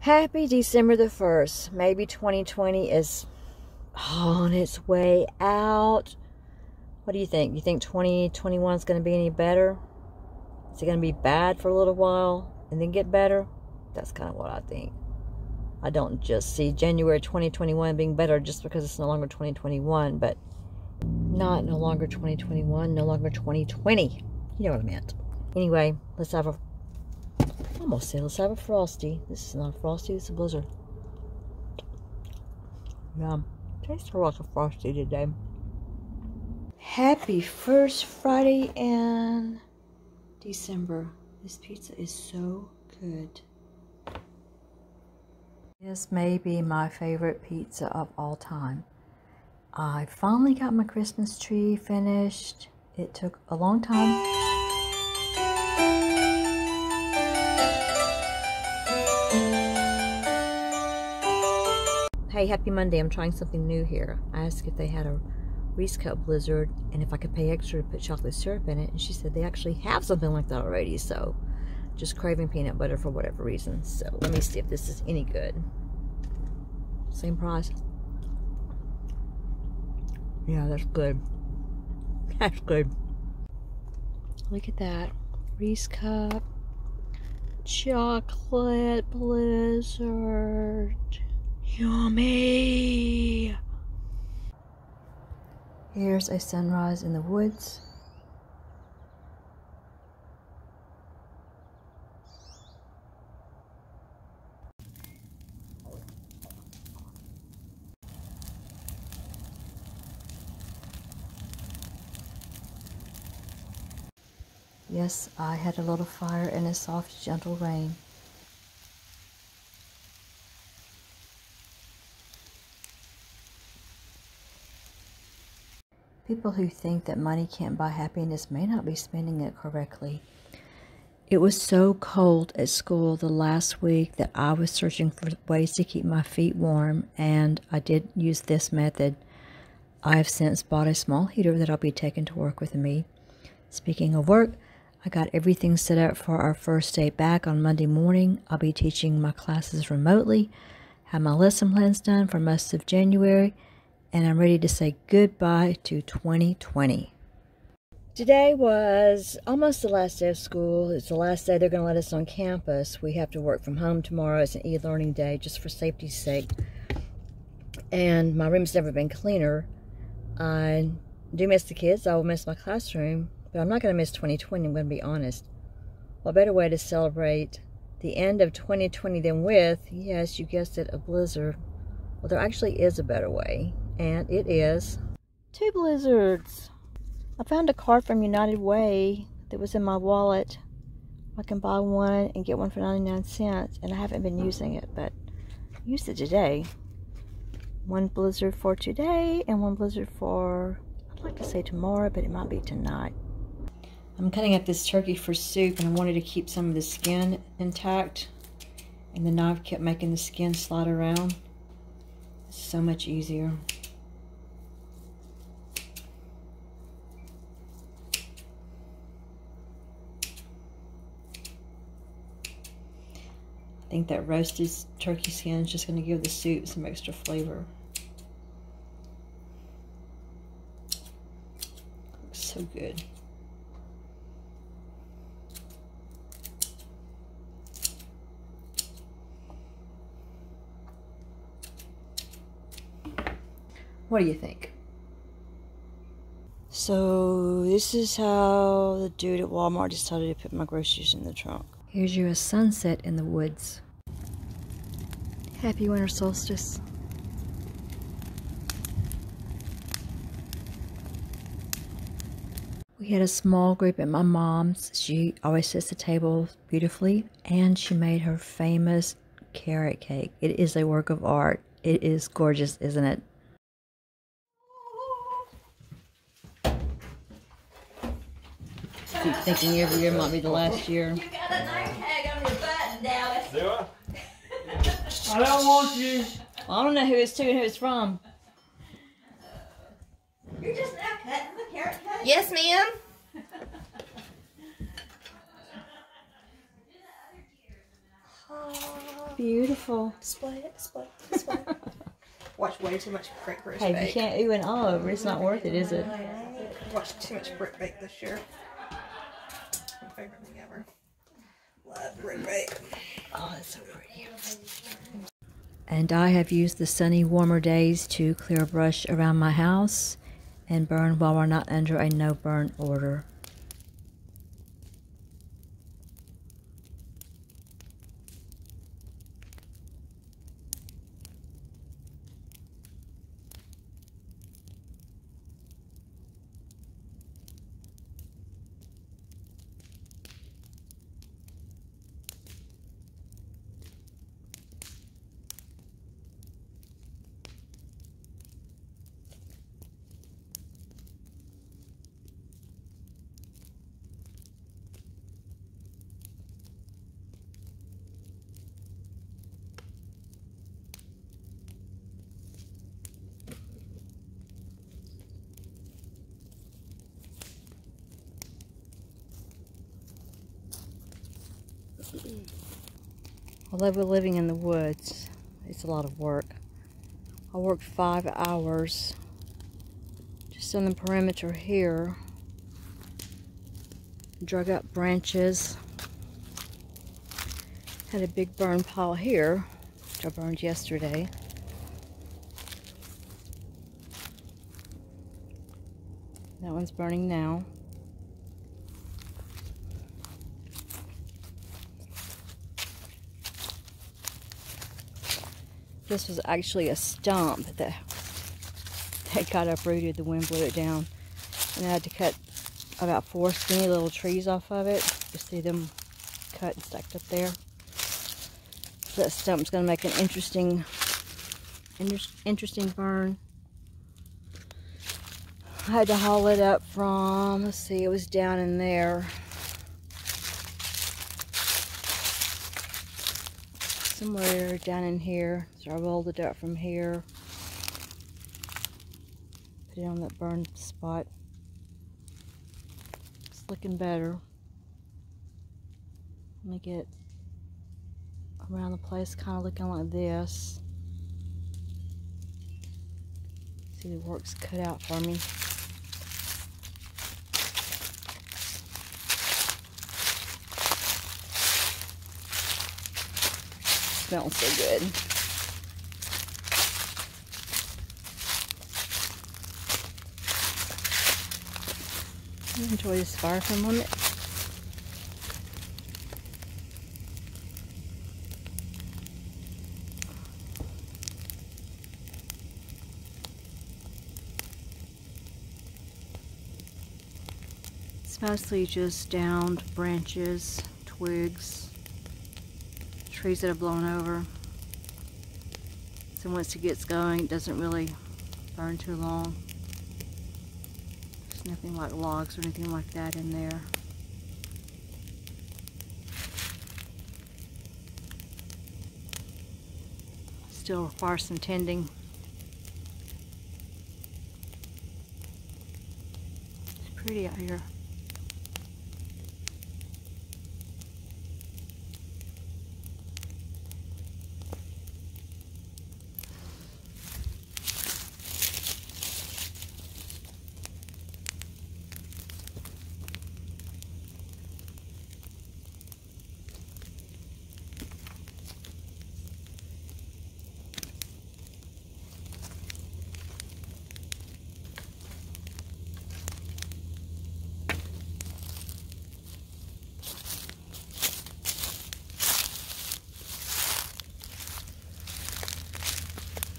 Happy December the 1st. Maybe 2020 is on its way out. What do you think? You think 2021 is going to be any better? Is it going to be bad for a little while and then get better? That's kind of what I think. I don't just see January 2021 being better just because it's no longer 2021, but not no longer 2021, no longer 2020. You know what I meant. Anyway, let's have a let's have a Frosty. This is not a Frosty, it's a Blizzard. Yum. Tastes like a Frosty today. Happy first Friday in December. This pizza is so good. This may be my favorite pizza of all time. I finally got my Christmas tree finished. It took a long time. Hey, happy Monday. I'm trying something new here. I asked if they had a Reese Cup Blizzard and if I could pay extra to put chocolate syrup in it, and she said they actually have something like that already, so just craving peanut butter for whatever reason. So let me see if this is any good. Same price. Yeah, that's good. That's good. Look at that. Reese Cup Chocolate Blizzard. Yummy! Here's a sunrise in the woods. Yes, I had a little fire and a soft, gentle rain. People who think that money can't buy happiness may not be spending it correctly. It was so cold at school the last week that I was searching for ways to keep my feet warm, and I did use this method. I have since bought a small heater that I'll be taking to work with me. Speaking of work, I got everything set up for our first day back on Monday morning. I'll be teaching my classes remotely, have my lesson plans done for most of January, and I'm ready to say goodbye to 2020. Today was almost the last day of school. It's the last day they're going to let us on campus. We have to work from home tomorrow. It's an e-learning day just for safety's sake. And my room's never been cleaner. I do miss the kids. I will miss my classroom. But I'm not going to miss 2020, I'm going to be honest. What better way to celebrate the end of 2020 than with, yes, you guessed it, a blizzard. Well, there actually is a better way. And it is 2 blizzards. I found a card from United Way that was in my wallet. I can buy one and get one for 99 cents. And I haven't been using it, but I used it today. 1 blizzard for today and 1 blizzard for, I'd like to say tomorrow, but it might be tonight. I'm cutting up this turkey for soup, and I wanted to keep some of the skin intact. And the knife kept making the skin slide around. It's so much easier. I think that roasted turkey skin is just going to give the soup some extra flavor. Looks so good. What do you think? So this is how the dude at Walmart decided to put my groceries in the trunk. Here's you a sunset in the woods. Happy winter solstice. We had a small group at my mom's. She always sets the table beautifully, and she made her famous carrot cake. It is a work of art. It is gorgeous, isn't it? I keep thinking every year might be the last year. You got a name tag on your button, Dallas. Do I? I don't want you. Well, I don't know who it's to and who it's from. You're just now cutting the carrot cake? Yes, ma'am. Beautiful. Display it, display it, display it. Watch way too much Brick Bruce Hey, bake. you can't even all over. It's not worth it, is it? Watch too much brick bake this year. My favorite thing ever. Love brick bake. Oh, that's so pretty. And I have used the sunny, warmer days to clear brush around my house and burn while we're not under a no burn order. Although we're living in the woods, it's a lot of work. I worked 5 hours just on the perimeter here. Drug up branches. Had a big burn pile here, which I burned yesterday. That one's burning now. This was actually a stump that got uprooted. The wind blew it down. And I had to cut about 4 skinny little trees off of it. You see them cut and stacked up there. So that stump's going to make an interesting burn. I had to haul it up from, let's see, it was down in there. Somewhere down in here. So I rolled it up from here. Put it on that burn spot. It's looking better. Let me get around the place kind of looking like this. See, the work's cut out for me. Smells so good. Enjoy this fire for a moment. It's mostly just downed branches, twigs, trees that have blown over. So once it gets going, it doesn't really burn too long. There's nothing like logs or anything like that in there. Still requires some tending. It's pretty out here.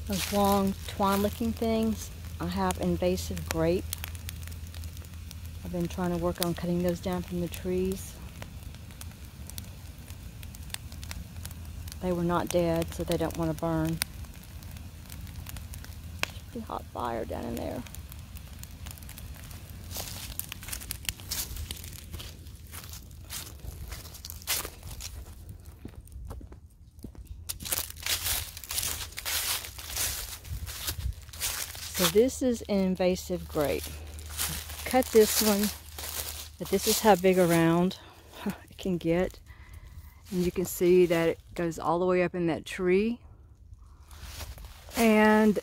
Those long twine looking things, I have invasive grape. I've been trying to work on cutting those down from the trees. They were not dead, so they don't want to burn. It's a pretty hot fire down in there. So this is an invasive grape. Cut this one, but this is how big around it can get. And you can see that it goes all the way up in that tree. And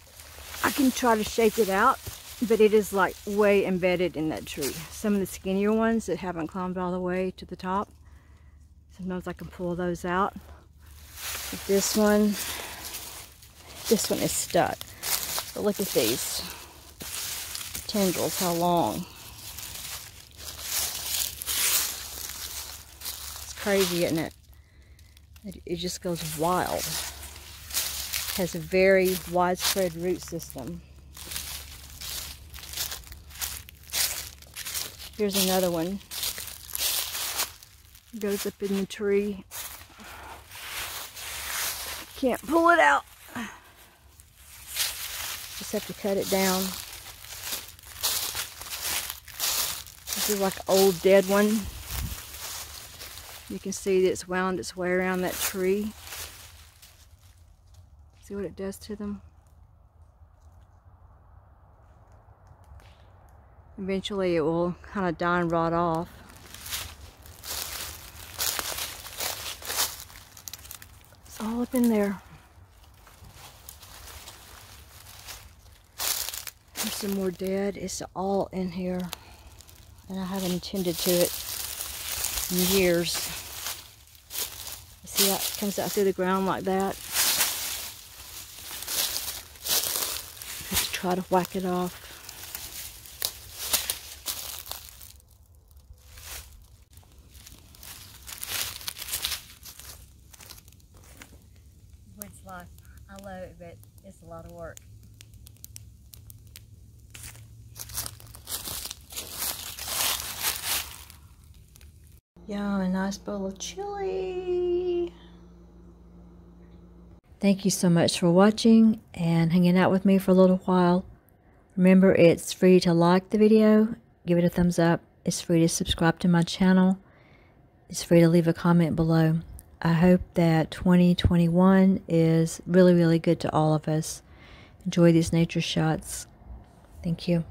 I can try to shake it out, but it is like way embedded in that tree. Some of the skinnier ones that haven't climbed all the way to the top, sometimes I can pull those out. But this one is stuck. But look at these tendrils, how long. It's crazy, isn't it? It just goes wild. It has a very widespread root system. Here's another one. It goes up in the tree. Can't pull it out. Just have to cut it down. This is like an old dead one. You can see that it's wound its way around that tree. See what it does to them? Eventually it will kind of die and rot off. It's all up in there. There's some more dead. It's all in here. And I haven't attended to it in years. You see how it comes out through the ground like that? I have to try to whack it off. Woods life. I love it, but it's a lot of work. Yum, a nice bowl of chili. Thank you so much for watching and hanging out with me for a little while. Remember, it's free to like the video, give it a thumbs up. It's free to subscribe to my channel. It's free to leave a comment below. I hope that 2021 is really, really good to all of us. Enjoy these nature shots. Thank you.